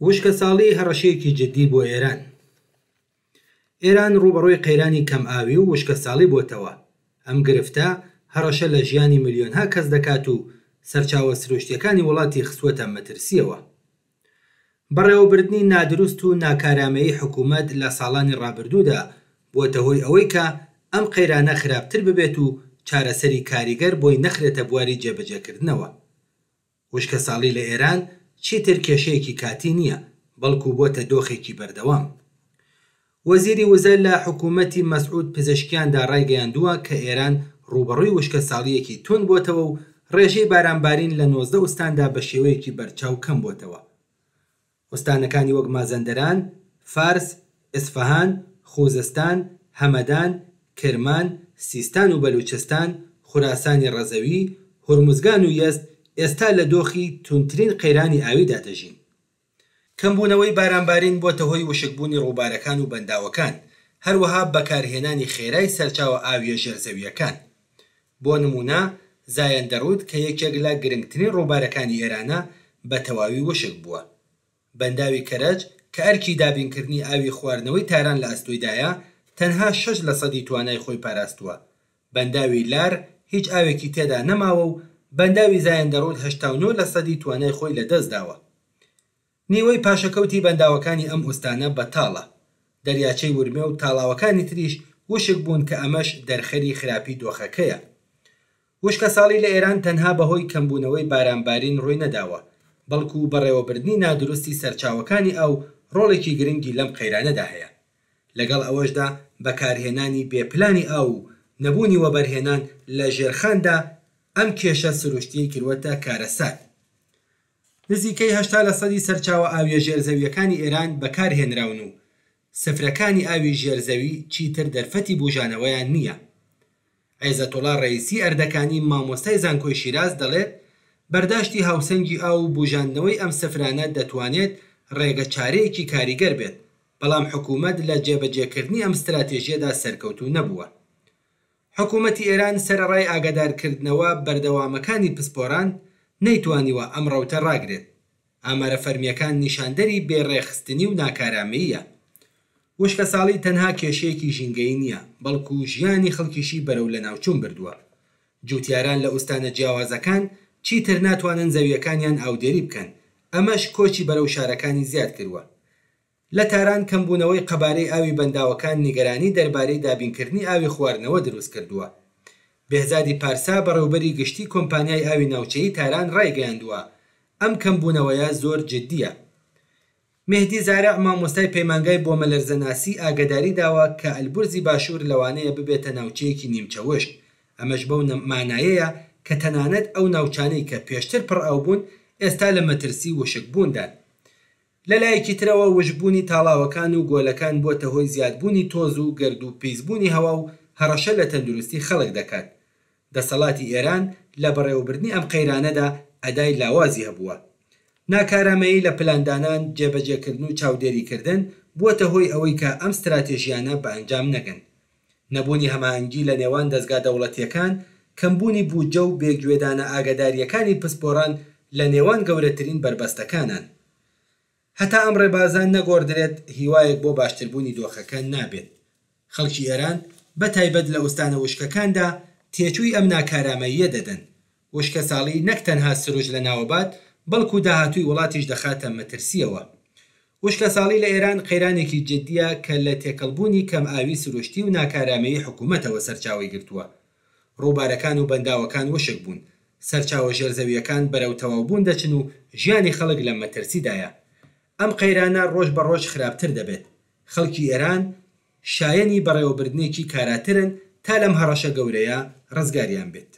وشکە ساڵی هەڕەشەیەکی جددی بۆ ئێران. ئێران ڕوبەڕۆی قەیرانی کەم ئاوی و وشکە ساڵی بۆتەوە. ئەم گرفتە هەڕەشە لە ژیانی ملیۆنها کەس دەکات و سەرچاوە سروشتیەکانی وڵاتی خستووەتە مەترسیەوە. بەڕێوەبردنی نادروست و ناکارامەیی حکوومەت لە ساڵانی ڕابردوودا بووەتە هۆی ئەوەی کە ئەم قەیرانە خراپتر ببێت و چارەسەری کاریگەر بۆی نەخرێتە بواری جێبەجێکردنەوە. وشکە ساڵی لە ئێران چیتر کێشەیەکی کاتی نییە، بەڵکو بۆتە دۆخێکی بەردەوام. وەزیری وزەر لە حکوومەتی مەسعود پزیشکیاندا ڕایگەیاندووە کە ئێران ڕوبەڕووی وشکە ساڵیەکی تون بۆتەوە و ڕێژەی بارانبارین لە 19 ئوستاندا بە شێوەیەکی بەرچاو کەم بۆتەوە. ئوستانەکانی وەک مازەندەران، فارس، ئیسفەهان، خوزستان، هەمەدان، کرمان، سیستان و بەلوچستان، خوراسانی ڕەزەوی، هورمزگان و یەزد ئێستا لە دۆخی تونترین قەیرانی ئاویدا دەژین. کەمبوونەوەی بارانبارین بۆتە هۆی وشکبوونی ڕووبارەکان و بەنداوەکان، هەروەها بەکارهێنانی خێرای سەرچاوە ئاویە ژێرزەویەکان. بۆ نمونە زایەندەڕوود کە یەکێک لە گرنگترین ڕووبارەکانی ئێرانە بە تەواوی وشک بووە. بەنداوی کەرەج کە ئەرکی دابینکردنی ئاوی خواردنەوەی تاران لە ئەستۆیدایە تەنها 6% توانای خۆی پاراستووە. بەنداوی لار هیچ ئاوێکی تێدا نەماوە و بەنداوی زایەندەڕوود 89% توانای خۆی لەدەستداوە. نیوەی پاشەکەوتی بەنداوەکانی ئەم ئوستانە بەتاڵە. دەریاچەی ورمێ و تاڵاوەکانی تریش وشک بوون کە ئەمەش دەرخەری خراپی دۆخەکەیە. وشکە ساڵی لە ئێران تەنها بەهۆی کەمبوونەوەی بارانبارین ڕووی نەداوە، بەڵکو بەڕێوەبردنی نادروستی سەرچاوەکانی ئەو ڕۆڵێکی گرنگی لەم قەیرانەدا هەیە. لەگەڵ ئەوەشدا بەکارهێنانی بێپلانی ئاو و نەبوونی وەبەرهێنان لە ژێرخاندا ئەم کێشە سروشتی کردوەتە کارەسات. نزیکەی 80% سەرچاوە ئاویە ژێرزەویەکانی ئێران بەکارهێنراون و سفرەکانی ئاوی ژێرزەوی چیتر دەرفەتی بوژانەوەیان نییە. عیزەتوڵا ڕەیسی ئەردەکانی مامۆستای زانکۆی شیراز دەڵێت بەرداشتی هاوسەنگی ئاو و بوژاندنەوەی ئەم سفرانە دەتوانێت ڕێگە چارەیەکی کاریگەر بێت، بەڵام حکوومەت لە جێبەجێکردنی ئەم استراتێژیەدا سەرکەوتوو نەبووە. حکوومەتی ئێران سەرەڕای ئاگادارکردنەوە بەردەوامەکانی پسپۆران نەیتوانیوە ئەم ڕەوتە ڕاگرێت. ئامارە فەرمیەکان نیشاندەری بێڕێخستنی و ناکارامەییە. وشکە ساڵی تەنها کێشەیەکی ژینگەی نییە، بەڵکو ژیانی خەڵکیشی بەرەو لە ناوچوون بردووە. جوتیاران لە ئوستانە جیاوازەکان چیتر ناتوانن زەویەکانیان ئاودێری بکەن، ئەمەش کۆچی بەرەو شارەکانی زیاد کردووە. لە تاران کەمبوونەوەی قەبارەی ئاوی بەنداوەکان نیگەرانی دەربارەی دابینکردنی ئاوی خواردنەوە دروست کردووە. بێهزادی پارسا بەڕێوەبەری گشتی کۆمپانیای ئاوی ناوچەیی تاران ڕایگەیاندووە ئەم کەمبوونەوەیە زۆر جددیە. مێهدی زارع مامۆستای پەیمانگای بۆ مەلەرزەناسی ئاگاداری داوە کە ئەلبورزی باشوور لەوانەیە ببێتە ناوچەیەکی نیمچەوەشت. ئەمەش بەو مانایەیە کە تەنانەت ئەو ناوچانەی کە پێشتر پڕ ئاو بوون ئێستا لە مەترسی وشکبووندان. لەلایەکی ترەوە وشبوونی تاڵاوەکان و گۆلەکان بۆتە هۆی زیادبوونی تۆز و گرد و پیسبوونی هەوا و هەڕەشە لە تەندروستی خەڵک دەکات. دەسەڵاتی ئێران لە بەڕێوەبردنی ئەم قەیرانەدا ئەدای لاوازی هەبووە. ناکارامەیی لە پلاندانان، جێبەجێکردن و چاودێریکردن بووەتە هۆی ئەوەی کە ئەم استراتێژیانە بە ئەنجام نەگەن. نەبوونی هەماهەنگی لە نێوان دەستگا دەوڵەتیەکان، کەمبوونی بودجە و بێگوێدانە ئاگاداریەکانی پسپۆران لە نێوان گەورەترین بربەستەکانان. هەتا ئەم ڕێبازان نەگۆڕدرێت هیوایەک بۆ باشتربوونی دۆخەکە نابێت. خەڵکی ئێران بە تایبەت لە ئوستانە وشکەکاندا تێچووی ئەم ناکارامەییە دەدەن. وشکە ساڵی نەک تەنها سروش لە ناوەبات، بەڵکو داهاتووی وڵاتیش دەخاتە مەترسیەوە. وشکە ساڵی لە ئێران قەیرانێکی جددیە کە لە تێکەڵبوونی کەم ئاوی سروشتی و ناکارامەیی حکوومەتەوە سەرچاوی گرتووە. ڕووبارەکان و بەنداوەکان وشک بوون، سەرچاوە ژێرزەویەکان بەرەو تەواوبوون دەچن و ژیانی خەڵک لە مەترسیدایە. ئەم قەیرانە ڕۆژ بە ڕۆژ خراپتر دەبێت. خەڵکی ئێران شایەنی بەڕێوەبردنێکی کاراترن تا لەم هەڕەشە گەورەیە ڕزگاریان بێت.